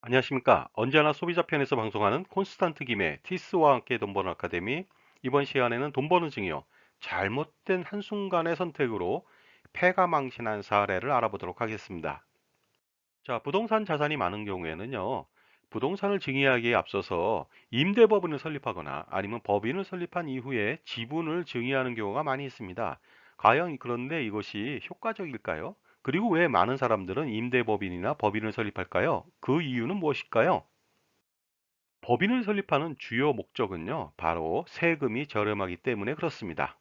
안녕하십니까. 언제나 소비자 편에서 방송하는 콘스탄트 김의 티스와 함께 돈 버는 아카데미. 이번 시간에는 돈 버는 증이요. 잘못된 한순간의 선택으로 패가 망신한 사례를 알아보도록 하겠습니다. 자, 부동산 자산이 많은 경우에는요. 부동산을 증여하기에 앞서서 임대법인을 설립하거나 아니면 법인을 설립한 이후에 지분을 증여하는 경우가 많이 있습니다. 과연 그런데 이것이 효과적일까요? 그리고 왜 많은 사람들은 임대법인이나 법인을 설립할까요? 그 이유는 무엇일까요? 법인을 설립하는 주요 목적은요, 바로 세금이 저렴하기 때문에 그렇습니다.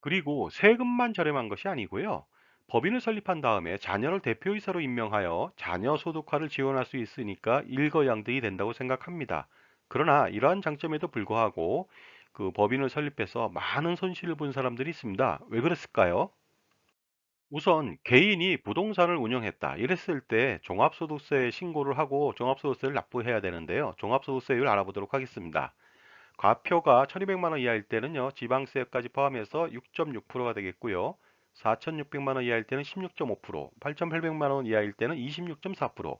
그리고 세금만 저렴한 것이 아니고요, 법인을 설립한 다음에 자녀를 대표이사로 임명하여 자녀 소득화를 지원할 수 있으니까 일거양득이 된다고 생각합니다. 그러나 이러한 장점에도 불구하고 그 법인을 설립해서 많은 손실을 본 사람들이 있습니다. 왜 그랬을까요? 우선 개인이 부동산을 운영했다 이랬을 때 종합소득세 신고를 하고 종합소득세를 납부해야 되는데요. 종합소득세율 알아보도록 하겠습니다. 과표가 1200만 원 이하일 때는요. 지방세까지 포함해서 6.6%가 되겠고요. 4600만 원 이하일 때는 16.5%, 8800만 원 이하일 때는 26.4%,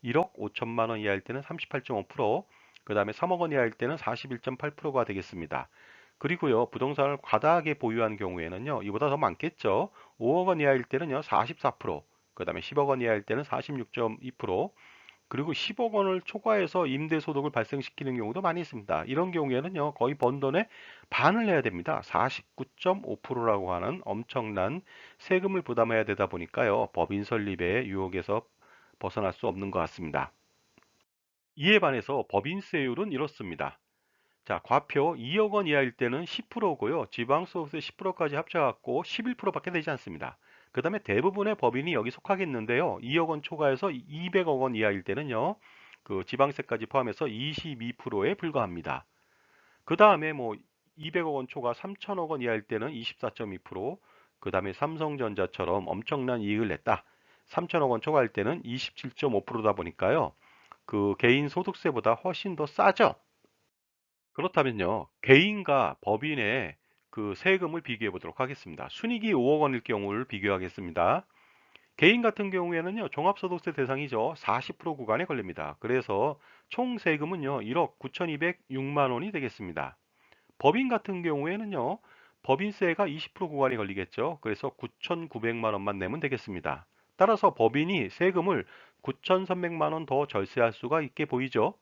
1억 5천만 원 이하일 때는 38.5%, 그 다음에 3억 원 이하일 때는 41.8%가 되겠습니다. 그리고요, 부동산을 과다하게 보유한 경우에는요, 이보다 더 많겠죠. 5억 원 이하일 때는요, 44%, 그 다음에 10억 원 이하일 때는 46.2%, 그리고 10억 원을 초과해서 임대소득을 발생시키는 경우도 많이 있습니다. 이런 경우에는요, 거의 번 돈의 반을 내야 됩니다. 49.5%라고 하는 엄청난 세금을 부담해야 되다 보니까요, 법인 설립의 유혹에서 벗어날 수 없는 것 같습니다. 이에 반해서 법인세율은 이렇습니다. 자, 과표 2억 원 이하일 때는 10%고요. 지방소득세 10%까지 합쳐갖고 11%밖에 되지 않습니다. 그 다음에 대부분의 법인이 여기 속하겠는데요. 2억 원 초과해서 200억 원 이하일 때는요. 그 지방세까지 포함해서 22%에 불과합니다. 그 다음에 뭐 200억 원 초과 3천억 원 이하일 때는 24.2%, 그 다음에 삼성전자처럼 엄청난 이익을 냈다. 3천억 원 초과할 때는 27.5%다 보니까요. 그 개인 소득세보다 훨씬 더 싸죠. 그렇다면요, 개인과 법인의 그 세금을 비교해 보도록 하겠습니다. 순이익이 5억 원일 경우를 비교하겠습니다. 개인 같은 경우에는요, 종합소득세 대상이죠. 40% 구간에 걸립니다. 그래서 총 세금은요, 1억 9,206만 원이 되겠습니다. 법인 같은 경우에는요, 법인세가 20% 구간에 걸리겠죠. 그래서 9,900만 원만 내면 되겠습니다. 따라서 법인이 세금을 9,300만 원 더 절세할 수가 있게 보이죠.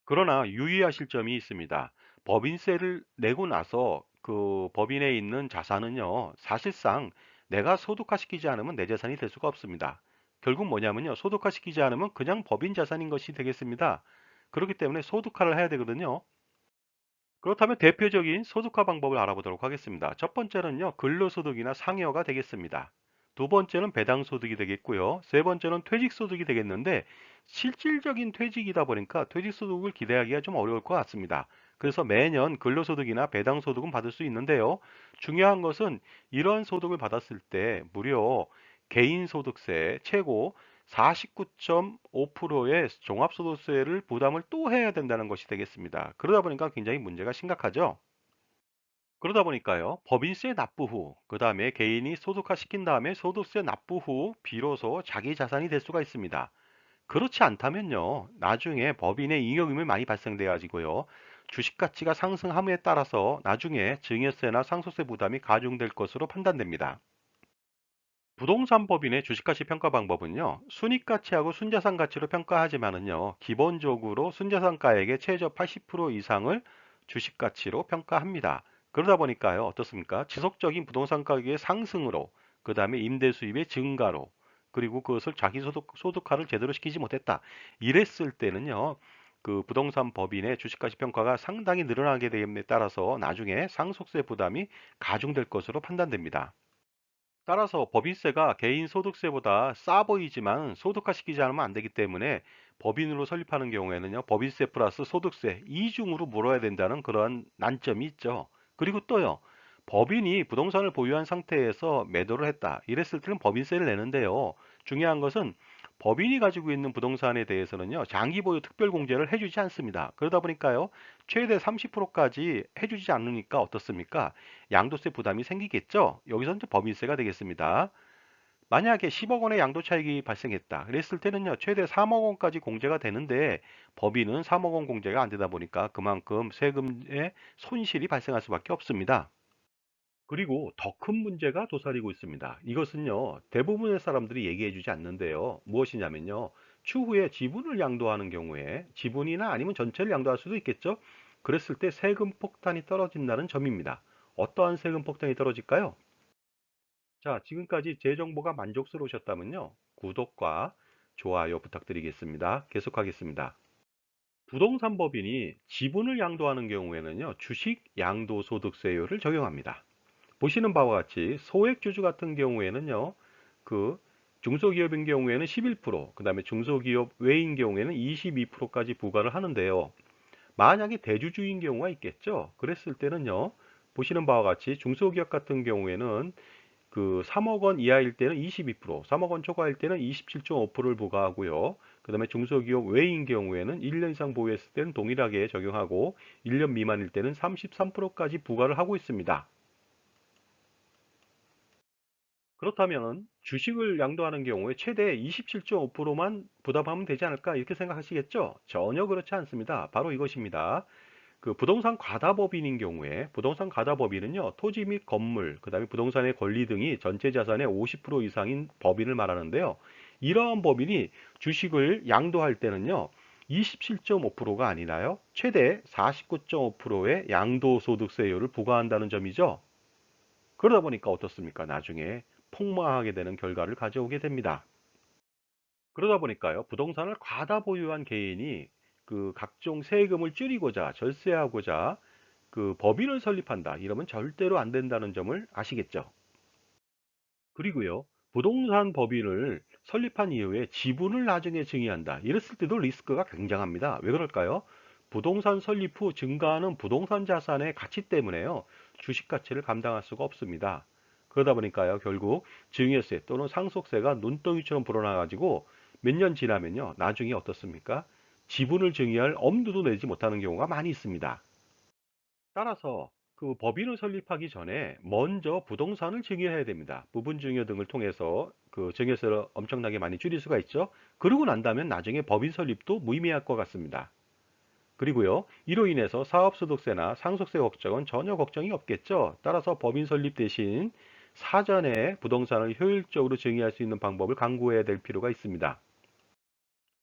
그러나 유의하실 점이 있습니다. 법인세를 내고 나서 그 법인에 있는 자산은요, 사실상 내가 소득화시키지 않으면 내 자산이 될 수가 없습니다. 결국 뭐냐면요, 소득화시키지 않으면 그냥 법인 자산인 것이 되겠습니다. 그렇기 때문에 소득화를 해야 되거든요. 그렇다면 대표적인 소득화 방법을 알아보도록 하겠습니다. 첫 번째는요, 근로소득이나 상여가 되겠습니다. 두 번째는 배당소득이 되겠고요. 세 번째는 퇴직소득이 되겠는데, 실질적인 퇴직이다 보니까 퇴직소득을 기대하기가 좀 어려울 것 같습니다. 그래서 매년 근로소득이나 배당소득은 받을 수 있는데요. 중요한 것은 이런 소득을 받았을 때 무려 개인소득세 최고 49.5%의 종합소득세를 부담을 또 해야 된다는 것이 되겠습니다. 그러다 보니까 굉장히 문제가 심각하죠. 그러다 보니까요, 법인세 납부 후, 그 다음에 개인이 소득화 시킨 다음에 소득세 납부 후, 비로소 자기 자산이 될 수가 있습니다. 그렇지 않다면요, 나중에 법인의 잉여금이 많이 발생돼 가지고요, 주식 가치가 상승함에 따라서 나중에 증여세나 상속세 부담이 가중될 것으로 판단됩니다. 부동산 법인의 주식가치 평가 방법은요, 순이익가치하고 순자산가치로 평가하지만은요, 기본적으로 순자산가액의 최저 80% 이상을 주식가치로 평가합니다. 그러다 보니까요, 어떻습니까? 지속적인 부동산 가격의 상승으로, 그 다음에 임대 수입의 증가로, 그리고 그것을 자기 소득화를 제대로 시키지 못했다. 이랬을 때는요, 그 부동산 법인의 주식가치 평가가 상당히 늘어나게 됨에 따라서 나중에 상속세 부담이 가중될 것으로 판단됩니다. 따라서 법인세가 개인 소득세보다 싸 보이지만 소득화시키지 않으면 안 되기 때문에 법인으로 설립하는 경우에는요, 법인세 플러스 소득세 이중으로 물어야 된다는 그러한 난점이 있죠. 그리고 또요, 법인이 부동산을 보유한 상태에서 매도를 했다. 이랬을 때는 법인세를 내는데요. 중요한 것은 법인이 가지고 있는 부동산에 대해서는요, 장기 보유 특별 공제를 해주지 않습니다. 그러다 보니까요, 최대 30%까지 해주지 않으니까 어떻습니까? 양도세 부담이 생기겠죠? 여기서 이제 법인세가 되겠습니다. 만약에 10억 원의 양도 차익이 발생했다. 그랬을 때는요, 최대 3억 원까지 공제가 되는데 법인은 3억 원 공제가 안 되다 보니까 그만큼 세금의 손실이 발생할 수밖에 없습니다. 그리고 더 큰 문제가 도사리고 있습니다. 이것은요, 대부분의 사람들이 얘기해 주지 않는데요. 무엇이냐면요, 추후에 지분을 양도하는 경우에 지분이나 아니면 전체를 양도할 수도 있겠죠. 그랬을 때 세금 폭탄이 떨어진다는 점입니다. 어떠한 세금 폭탄이 떨어질까요? 자, 지금까지 제 정보가 만족스러우셨다면요, 구독과 좋아요 부탁드리겠습니다. 계속하겠습니다. 부동산 법인이 지분을 양도하는 경우에는요, 주식 양도소득세율을 적용합니다. 보시는 바와 같이 소액주주 같은 경우에는요, 그 중소기업인 경우에는 11%, 그 다음에 중소기업 외인 경우에는 22%까지 부과를 하는데요. 만약에 대주주인 경우가 있겠죠. 그랬을 때는요, 보시는 바와 같이 중소기업 같은 경우에는 그 3억 원 이하일 때는 22%, 3억 원 초과일 때는 27.5%를 부과하고요. 그 다음에 중소기업 외인 경우에는 1년 이상 보유했을 때는 동일하게 적용하고 1년 미만일 때는 33%까지 부과를 하고 있습니다. 그렇다면 주식을 양도하는 경우에 최대 27.5%만 부담하면 되지 않을까 이렇게 생각하시겠죠? 전혀 그렇지 않습니다. 바로 이것입니다. 그 부동산 과다법인인 경우에 부동산 과다법인은요, 토지 및 건물, 그다음에 부동산의 권리 등이 전체 자산의 50% 이상인 법인을 말하는데요. 이러한 법인이 주식을 양도할 때는요, 27.5%가 아니라요, 최대 49.5%의 양도소득세율을 부과한다는 점이죠. 그러다 보니까 어떻습니까? 나중에 폭망하게 되는 결과를 가져오게 됩니다. 그러다 보니까요, 부동산을 과다 보유한 개인이 그 각종 세금을 줄이고자, 절세하고자 그 법인을 설립한다. 이러면 절대로 안 된다는 점을 아시겠죠? 그리고요, 부동산 법인을 설립한 이후에 지분을 나중에 증여한다. 이랬을 때도 리스크가 굉장합니다. 왜 그럴까요? 부동산 설립 후 증가하는 부동산 자산의 가치 때문에요, 주식 가치를 감당할 수가 없습니다. 그러다 보니까요, 결국 증여세 또는 상속세가 눈덩이처럼 불어나가지고 몇 년 지나면요, 나중에 어떻습니까? 지분을 증여할 엄두도 내지 못하는 경우가 많이 있습니다. 따라서 그 법인을 설립하기 전에 먼저 부동산을 증여해야 됩니다. 부분 증여 등을 통해서 그 증여세를 엄청나게 많이 줄일 수가 있죠. 그러고 난 다음에 나중에 법인 설립도 무의미할 것 같습니다. 그리고요, 이로 인해서 사업소득세나 상속세 걱정은 전혀 걱정이 없겠죠. 따라서 법인 설립 대신 사전에 부동산을 효율적으로 증여할 수 있는 방법을 강구해야 될 필요가 있습니다.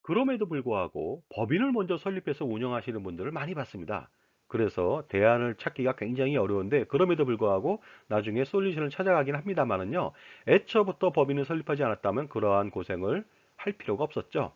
그럼에도 불구하고 법인을 먼저 설립해서 운영하시는 분들을 많이 봤습니다. 그래서 대안을 찾기가 굉장히 어려운데, 그럼에도 불구하고 나중에 솔루션을 찾아가긴 합니다만은요, 애초부터 법인을 설립하지 않았다면 그러한 고생을 할 필요가 없었죠.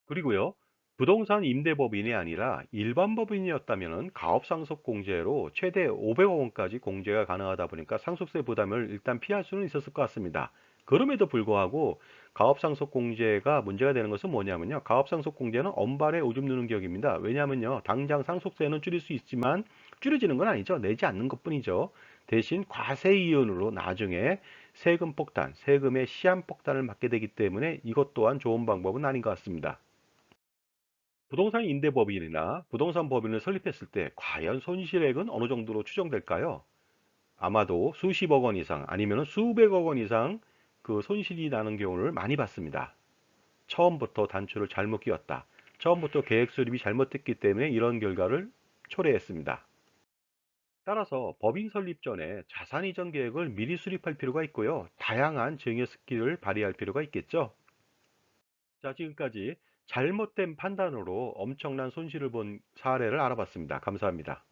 그리고요, 부동산 임대법인이 아니라 일반 법인이었다면 가업상속공제로 최대 500억 원까지 공제가 가능하다 보니까 상속세 부담을 일단 피할 수는 있었을 것 같습니다. 그럼에도 불구하고 가업상속공제가 문제가 되는 것은 뭐냐면요, 가업상속공제는 엄발에 오줌 누는 격입니다. 왜냐하면요, 당장 상속세는 줄일 수 있지만 줄여지는 건 아니죠. 내지 않는 것뿐이죠. 대신 과세 이윤으로 나중에 세금 폭탄, 세금의 시한 폭탄을 맞게 되기 때문에 이것 또한 좋은 방법은 아닌 것 같습니다. 부동산 임대법인이나 부동산 법인을 설립했을 때 과연 손실액은 어느 정도로 추정될까요? 아마도 수십억 원 이상 아니면 수백억 원 이상 그 손실이 나는 경우를 많이 봤습니다. 처음부터 단추를 잘못 끼웠다. 처음부터 계획 수립이 잘못됐기 때문에 이런 결과를 초래했습니다. 따라서 법인 설립 전에 자산 이전 계획을 미리 수립할 필요가 있고요, 다양한 증여 스킬을 발휘할 필요가 있겠죠. 자, 지금까지 잘못된 판단으로 엄청난 손실을 본 사례를 알아봤습니다. 감사합니다.